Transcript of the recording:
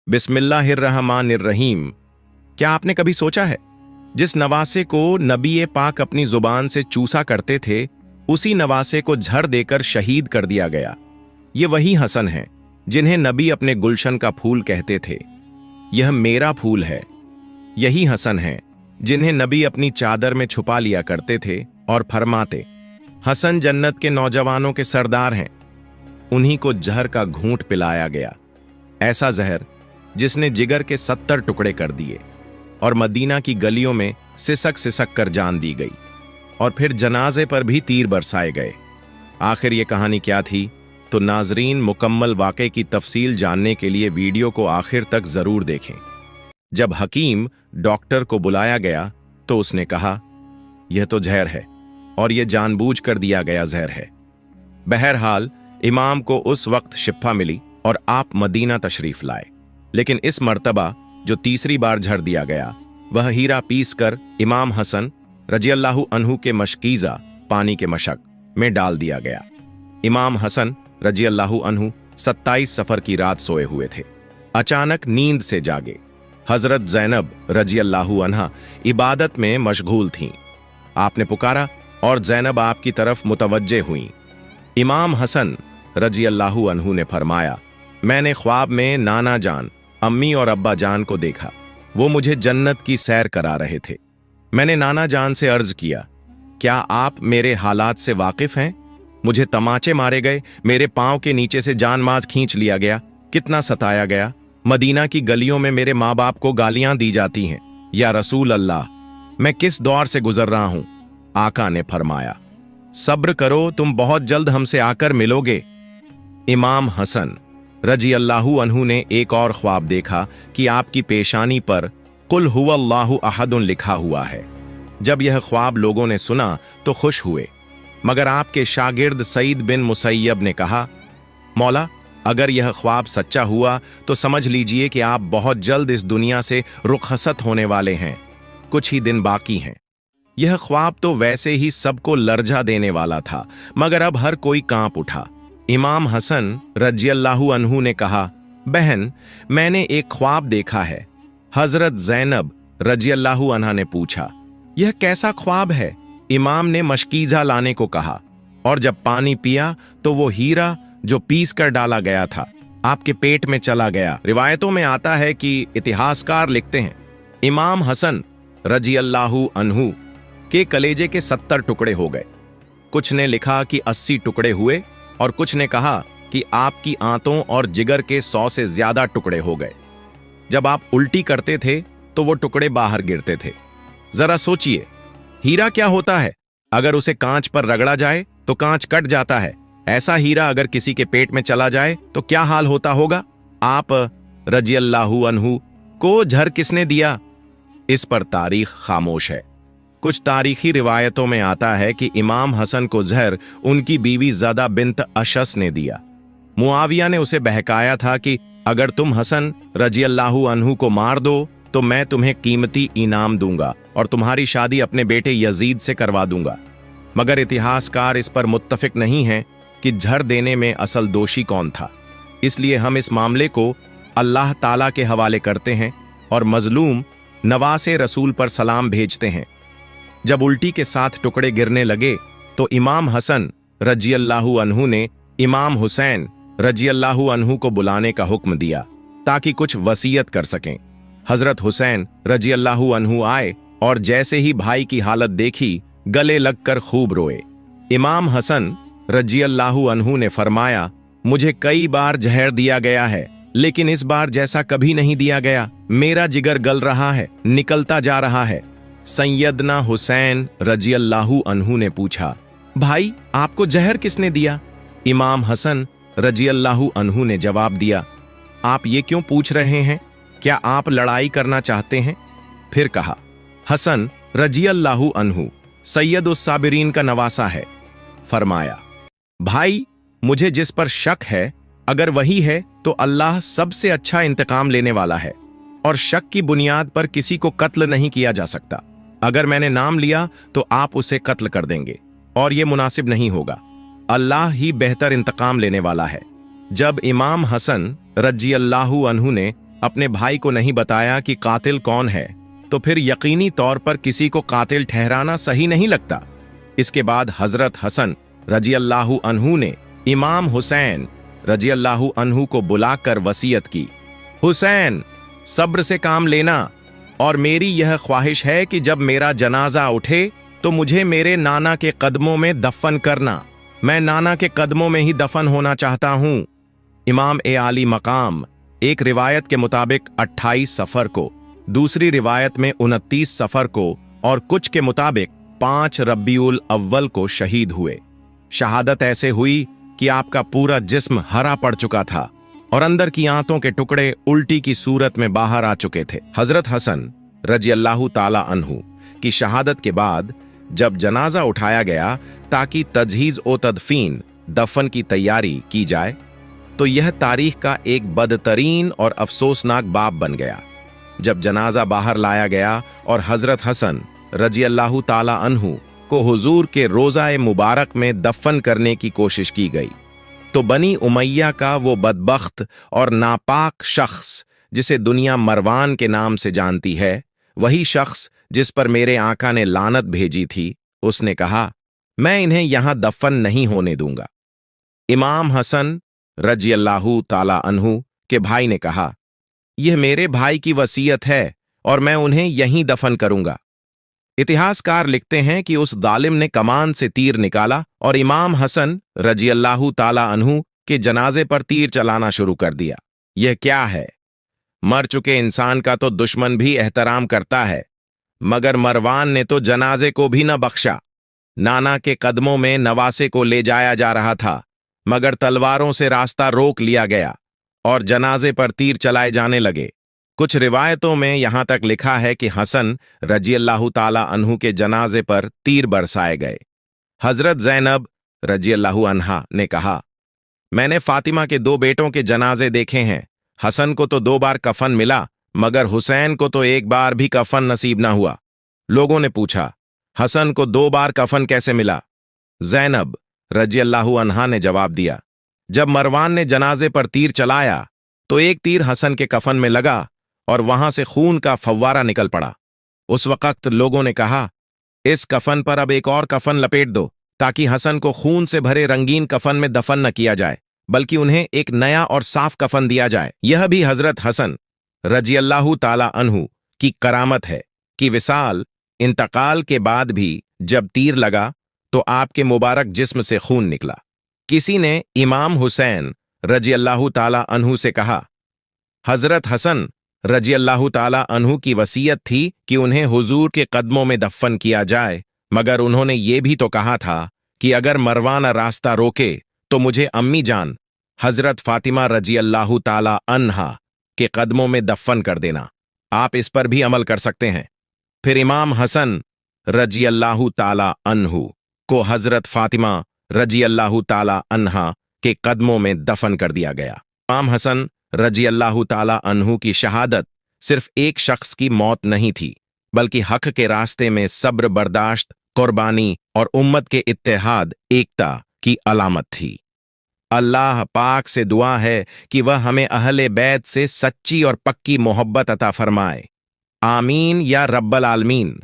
बिस्मिल्लाहिर्रहमानिर्रहीम। क्या आपने कभी सोचा है, जिस नवासे को नबी पाक अपनी जुबान से चूसा करते थे, उसी नवासे को झर देकर शहीद कर दिया गया। ये वही हसन हैं जिन्हें नबी अपने गुलशन का फूल कहते थे। यह मेरा फूल है। यही हसन हैं जिन्हें नबी अपनी चादर में छुपा लिया करते थे और फरमाते, हसन जन्नत के नौजवानों के सरदार हैं। उन्हीं को जहर का घूंट पिलाया गया, ऐसा जहर जिसने जिगर के 70 टुकड़े कर दिए और मदीना की गलियों में सिसक सिसक कर जान दी गई, और फिर जनाजे पर भी तीर बरसाए गए। आखिर ये कहानी क्या थी? तो नाजरीन, मुकम्मल वाक़े की तफसील जानने के लिए वीडियो को आखिर तक जरूर देखें। जब हकीम डॉक्टर को बुलाया गया तो उसने कहा, यह तो जहर है और यह जानबूझ कर दिया गया जहर है। बहरहाल इमाम को उस वक्त शिफा मिली और आप मदीना तशरीफ लाए, लेकिन इस मर्तबा जो तीसरी बार झड़ दिया गया, वह हीरा पीस कर इमाम हसन रजियल्लाहु अन्हु के मशकीज़ा पानी के मशक में डाल दिया गया। इमाम हसन रजियल्लाहु अन्हु 27 सफर की रात सोए हुए थे। अचानक नींद से जागे। हजरत ज़ैनब रजियल्लाहु अन्हा इबादत में मशगूल थीं। आपने पुकारा और ज़ैनब आपकी तरफ मुतवज्जे हुईं। इमाम हसन रजियल्लाहु अन्हु ने फरमाया, मैंने ख्वाब में नाना जान, अम्मी और अब्बा जान को देखा। वो मुझे जन्नत की सैर करा रहे थे। मैंने नाना जान से अर्ज किया, क्या आप मेरे हालात से वाकिफ हैं? मुझे तमाचे मारे गए, मेरे पांव के नीचे से जान माज खींच लिया गया, कितना सताया गया। मदीना की गलियों में मेरे माँ बाप को गालियां दी जाती हैं। या रसूल अल्लाह, मैं किस दौर से गुजर रहा हूं? आका ने फरमाया, सब्र करो, तुम बहुत जल्द हमसे आकर मिलोगे। इमाम हसन रजियल्लाहु अन्हु ने एक और ख्वाब देखा कि आपकी पेशानी पर कुल हुवल्लाहु अहदुन लिखा हुआ है। जब यह ख्वाब लोगों ने सुना तो खुश हुए, मगर आपके शागिर्द सईद बिन मुसैयब ने कहा, मौला, अगर यह ख्वाब सच्चा हुआ तो समझ लीजिए कि आप बहुत जल्द इस दुनिया से रुखसत होने वाले हैं। कुछ ही दिन बाकी हैं। यह ख्वाब तो वैसे ही सबको लर्जा देने वाला था, मगर अब हर कोई कांप उठा। इमाम हसन रजियल्लाहु अन्हु ने कहा, बहन, मैंने एक ख्वाब देखा है। हजरत ज़ैनब रजियल्लाहु अन्हा ने पूछा, यह कैसा ख्वाब है? इमाम ने मशकीज़ा लाने को कहा, और जब पानी पिया तो वो हीरा जो पीस कर डाला गया था आपके पेट में चला गया। रिवायतों में आता है कि इतिहासकार लिखते हैं, इमाम हसन रजियल्लाहु अन्हु के कलेजे के 70 टुकड़े हो गए। कुछ ने लिखा कि 80 टुकड़े हुए और कुछ ने कहा कि आपकी आंतों और जिगर के 100 से ज्यादा टुकड़े हो गए। जब आप उल्टी करते थे तो वो टुकड़े बाहर गिरते थे। जरा सोचिए, हीरा क्या होता है? अगर उसे कांच पर रगड़ा जाए तो कांच कट जाता है। ऐसा हीरा अगर किसी के पेट में चला जाए तो क्या हाल होता होगा? आप रजियल्लाहु अन्हु को झर किसने दिया? इस पर तारीख खामोश है। कुछ तारीखी रिवायतों में आता है कि इमाम हसन को जहर उनकी बीवी ज़दा बिन्त अशस ने दिया। मुआविया ने उसे बहकाया था कि अगर तुम हसन रजियल्लाहु अन्हु को मार दो तो मैं तुम्हें कीमती इनाम दूंगा और तुम्हारी शादी अपने बेटे यजीद से करवा दूंगा। मगर इतिहासकार इस पर मुत्तफिक नहीं है कि झर देने में असल दोषी कौन था। इसलिए हम इस मामले को अल्लाह ताला के हवाले करते हैं और मजलूम नवासे रसूल पर सलाम भेजते हैं। जब उल्टी के साथ टुकड़े गिरने लगे तो इमाम हसन रजियल्लाहु अन्हु ने इमाम हुसैन रजियल्लाहु अन्हु को बुलाने का हुक्म दिया ताकि कुछ वसीयत कर सकें। हजरत हुसैन रजियल्लाहु अन्हु आए और जैसे ही भाई की हालत देखी, गले लगकर खूब रोए। इमाम हसन रजियल्लाहु अन्हु ने फरमाया, मुझे कई बार जहर दिया गया है, लेकिन इस बार जैसा कभी नहीं दिया गया। मेरा जिगर गल रहा है, निकलता जा रहा है। सैयदना हुसैन रजियल्लाहु अन्हु ने पूछा, भाई, आपको जहर किसने दिया? इमाम हसन रजियल्लाहु अन्हु ने जवाब दिया, आप ये क्यों पूछ रहे हैं? क्या आप लड़ाई करना चाहते हैं? फिर कहा, हसन रजियल्लाहु अन्हु सैयद उस साबिरीन का नवासा है। फरमाया, भाई, मुझे जिस पर शक है, अगर वही है तो अल्लाह सबसे अच्छा इंतकाम लेने वाला है और शक की बुनियाद पर किसी को कत्ल नहीं किया जा सकता। अगर मैंने नाम लिया तो आप उसे कत्ल कर देंगे और यह मुनासिब नहीं होगा। अल्लाह ही बेहतर इंतकाम लेने वाला है। जब इमाम हसन रजियल्लाहु अन्हु ने अपने भाई को नहीं बताया कि कातिल कौन है, तो फिर यकीनी तौर पर किसी को कातिल ठहराना सही नहीं लगता। इसके बाद हजरत हसन रजी अल्लाहु अन्हु ने इमाम हुसैन रजी अल्लाहु अन्हु को बुलाकर वसीयत की, हुसैन, सब्र से काम लेना, और मेरी यह ख्वाहिश है कि जब मेरा जनाजा उठे तो मुझे मेरे नाना के कदमों में दफन करना। मैं नाना के कदमों में ही दफन होना चाहता हूं। इमाम ए आली मकाम एक रिवायत के मुताबिक 28 सफर को, दूसरी रिवायत में 29 सफर को और कुछ के मुताबिक 5 रब्बीउल अव्वल को शहीद हुए। शहादत ऐसे हुई कि आपका पूरा जिस्म हरा पड़ चुका था और अंदर की आंतों के टुकड़े उल्टी की सूरत में बाहर आ चुके थे। हजरत हसन रजी अल्लाहु ताला अन्हु की शहादत के बाद जब जनाजा उठाया गया ताकि तजहीज ओ तदफीन दफन की तैयारी की जाए, तो यह तारीख का एक बदतरीन और अफसोसनाक बाब बन गया। जब जनाजा बाहर लाया गया और हजरत हसन रजी अल्लाहु ताला अन्हु को हुजूर के रोज़ा मुबारक में दफन करने की कोशिश की गई, तो बनी उमैया का वो बदबख्त और नापाक शख्स जिसे दुनिया मरवान के नाम से जानती है, वही शख्स जिस पर मेरे आका ने लानत भेजी थी, उसने कहा, मैं इन्हें यहां दफन नहीं होने दूंगा। इमाम हसन रजी अल्लाहु ताला अन्हु के भाई ने कहा, यह मेरे भाई की वसीयत है और मैं उन्हें यहीं दफन करूंगा। इतिहासकार लिखते हैं कि उस जालिम ने कमान से तीर निकाला और इमाम हसन रजी अल्लाहु ताला अन्हु के जनाजे पर तीर चलाना शुरू कर दिया। यह क्या है? मर चुके इंसान का तो दुश्मन भी एहतराम करता है, मगर मरवान ने तो जनाजे को भी न बख्शा। नाना के कदमों में नवासे को ले जाया जा रहा था, मगर तलवारों से रास्ता रोक लिया गया और जनाजे पर तीर चलाए जाने लगे। कुछ रिवायतों में यहां तक लिखा है कि हसन रजी अल्लाहु ताला अन्हु के जनाजे पर तीर बरसाए गए। हजरत ज़ैनब रजी अल्लाहु अन्हा ने कहा, मैंने फातिमा के 2 बेटों के जनाजे देखे हैं। हसन को तो 2 बार कफन मिला, मगर हुसैन को तो 1 बार भी कफन नसीब ना हुआ। लोगों ने पूछा, हसन को 2 बार कफन कैसे मिला? ज़ैनब रजी अल्लाहु अन्हा ने जवाब दिया, जब मरवान ने जनाजे पर तीर चलाया तो एक तीर हसन के कफन में लगा और वहां से खून का फव्वारा निकल पड़ा। उस वक्त लोगों ने कहा, इस कफन पर अब एक और कफन लपेट दो ताकि हसन को खून से भरे रंगीन कफन में दफन न किया जाए, बल्कि उन्हें एक नया और साफ कफन दिया जाए। यह भी हजरत हसन रजी अल्लाहु ताला अन्हु की करामत है कि विसाल इंतकाल के बाद भी जब तीर लगा तो आपके मुबारक जिस्म से खून निकला। किसी ने इमाम हुसैन रजी अल्लाहु ताला अन्हु से कहा, हजरत हसन रजी अल्लाहु ताला अन्हु की वसीयत थी कि उन्हें हुजूर के कदमों में दफन किया जाए, मगर उन्होंने ये भी तो कहा था कि अगर मरवान रास्ता रोके तो मुझे अम्मी जान हजरत फातिमा रजी अल्लाहु ताला अन्हा के कदमों में दफन कर देना। आप इस पर भी अमल कर सकते हैं। फिर इमाम हसन रजी अल्लाहु ताला अन्हु को हजरत फातिमा रजी अल्लाहु ताला अन्हा के कदमों में दफन कर दिया गया। इमाम हसन रजी अल्लाहु ताला अन्हु की शहादत सिर्फ एक शख्स की मौत नहीं थी, बल्कि हक के रास्ते में सब्र, बर्दाश्त, कुर्बानी और उम्मत के इत्तेहाद, एकता की अलामत थी। अल्लाह पाक से दुआ है कि वह हमें अहले बैत से सच्ची और पक्की मोहब्बत अता फरमाए। आमीन या रब्बल आलमीन।